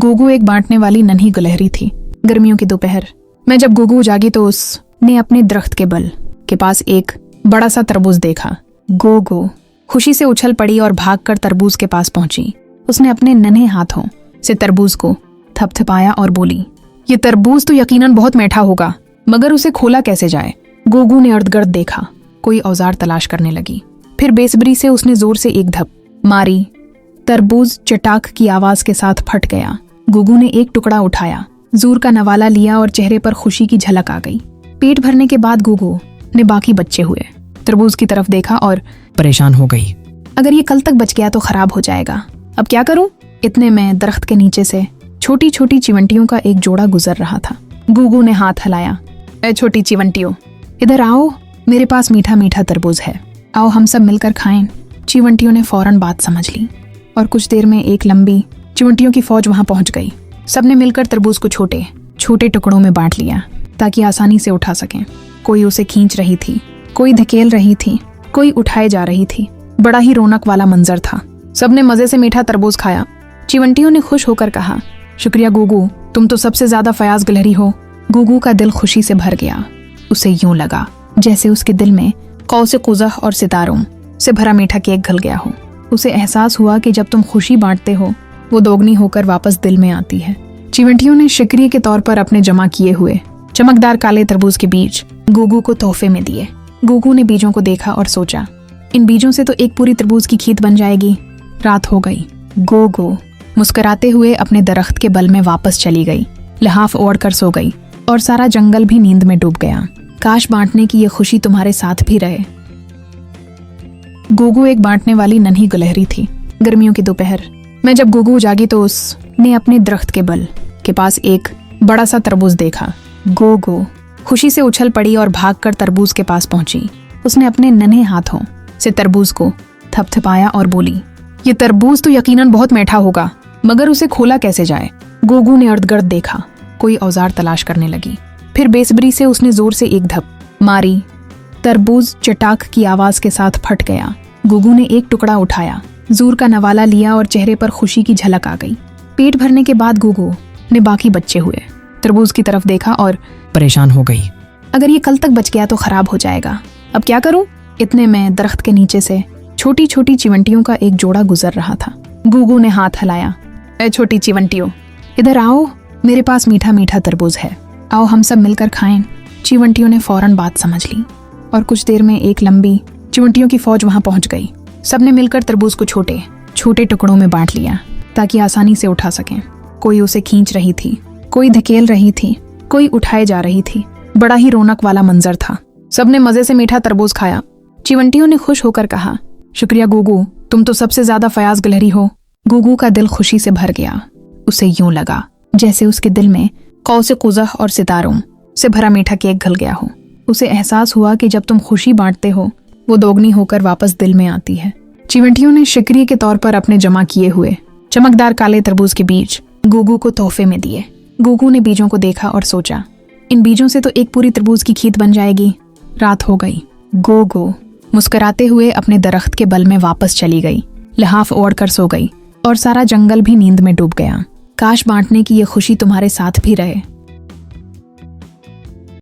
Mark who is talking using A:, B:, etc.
A: गोगू एक बांटने वाली नन्ही गुलहरी थी। गर्मियों की दोपहर में जब गोगू जागी तो उसने अपने दरख्त के बल के पास एक बड़ा सा तरबूज देखा। गोगू खुशी से उछल पड़ी और भागकर तरबूज के पास पहुंची। उसने अपने नन्हे हाथों से तरबूज को थपथपाया और बोली, ये तरबूज तो यकीनन बहुत मीठा होगा, मगर उसे खोला कैसे जाए। गोगू ने इर्द-गिर्द देखा, कोई औजार तलाश करने लगी। फिर बेसब्री से उसने जोर से एक धप मारी। तरबूज चटाक की आवाज के साथ फट गया। गोगू ने एक टुकड़ा उठाया, जूर का नवाला लिया और चेहरे पर खुशी की झलक आ गई। पेट भरने के बाद गोगू ने बाकी बच्चे हुए तरबूज की तरफ देखा और
B: परेशान हो गई।
A: अगर ये कल तक बच गया तो खराब हो जाएगा, अब क्या करूं। इतने में दरख्त के नीचे से छोटी छोटी चिवंटियों का एक जोड़ा गुजर रहा था। गोगू ने हाथ हिलाया, ए छोटी चिवंटियों, इधर आओ, मेरे पास मीठा मीठा तरबूज है, आओ हम सब मिलकर खाएं। चिवंटियों ने फौरन बात समझ ली और कुछ देर में एक लंबी चिवंटियों की फौज वहां पहुंच गई। सबने मिलकर तरबूज को छोटे छोटे टुकड़ों में बांट लिया ताकि आसानी से उठा सकें। कोई उसे खींच रही थी, कोई धकेल रही थी, कोई उठाए जा रही थी। बड़ा ही रौनक वाला मंजर था। सबने मजे से मीठा तरबूज खाया। चिवंटियों ने खुश होकर कहा, शुक्रिया गोगू, तुम तो सबसे ज्यादा फयाज गिलहरी हो। गोगू का दिल खुशी से भर गया। उसे यूं लगा जैसे उसके दिल में कौसे कुज़ह और सितारों से भरा मीठा केक घुल गया हो। उसे एहसास हुआ कि जब तुम खुशी बांटते हो वो दोगुनी होकर वापस दिल में आती है। चिवंटियों ने शुक्रिया के तौर पर अपने जमा किए हुए चमकदार काले तरबूज के बीज गोगू को तोहफे में दिए। गोगू ने बीजों को देखा और सोचा, इन बीजों से तो एक पूरी तरबूज की खेत बन जाएगी। रात हो गई। गोगू मुस्कुराते हुए अपने दरख्त के बल में वापस चली गई। लिहाफ ओढ़ कर सो गई और सारा जंगल भी नींद में डूब गया। काश बांटने की ये खुशी तुम्हारे साथ भी रहे। गोगू एक बांटने वाली नन्ही गुलहरी थी। गर्मियों की दोपहर में जब गोगू जागी तो उसने अपने दरख्त के बल के पास एक बड़ा सा तरबूज देखा। गोगू खुशी से उछल पड़ी और भागकर तरबूज के पास पहुंची। उसने अपने नन्हे हाथों से तरबूज को थपथपाया और बोली, ये तरबूज तो यकीनन बहुत मीठा होगा, मगर उसे खोला कैसे जाए। गोगू ने इर्द-गिर्द देखा, कोई औजार तलाश करने लगी। फिर बेसब्री से उसने जोर से एक धप मारी। तरबूज चटाक की आवाज के साथ फट गया। गोगू ने एक टुकड़ा उठाया, जूर का नवाला लिया और चेहरे पर खुशी की झलक आ गई। पेट भरने के बाद गोगू ने बाकी बच्चे हुए तरबूज की तरफ देखा और
B: परेशान हो गई।
A: अगर ये कल तक बच गया तो खराब हो जाएगा, अब क्या करूं। इतने में दरख्त के नीचे से छोटी छोटी चिवंटियों का एक जोड़ा गुजर रहा था। गोगू ने हाथ हिलाया, ए छोटी चिवंटियों, इधर आओ, मेरे पास मीठा मीठा तरबूज है, आओ हम सब मिलकर खाएं। चिवंटियों ने फौरन बात समझ ली और कुछ देर में एक लंबी चिवंटियों की फौज वहां पहुंच गई। सबने मिलकर तरबूज को छोटे छोटे टुकड़ों में बांट लिया ताकि आसानी से उठा सकें। कोई उसे खींच रही थी, कोई धकेल रही थी, कोई उठाए जा रही थी। बड़ा ही रौनक वाला मंजर था। सबने मजे से मीठा तरबूज खाया। चिवंटियों ने खुश होकर कहा, शुक्रिया गोगू, तुम तो सबसे ज्यादा फयाज गिलहरी हो। गोगू का दिल खुशी से भर गया। उसे यूं लगा जैसे उसके दिल में कौसे कुज़ह और सितारों से भरा मीठा केक घुल गया हो। उसे एहसास हुआ कि जब तुम खुशी बांटते हो वो दोगुनी होकर वापस दिल में आती है। चिवंटियों ने शुक्रिया के तौर पर अपने जमा किए हुए चमकदार काले तरबूज के बीज गोगू को तोहफे में दिए। गोगू ने बीजों को देखा और सोचा, इन बीजों से तो एक पूरी तरबूज की खेत बन जाएगी। रात हो गई। गोगू मुस्कुराते हुए अपने दरख्त के बल में वापस चली गई। लिहाफ ओढ़ कर सो गई और सारा जंगल भी नींद में डूब गया। काश बांटने की ये खुशी तुम्हारे साथ भी रहे।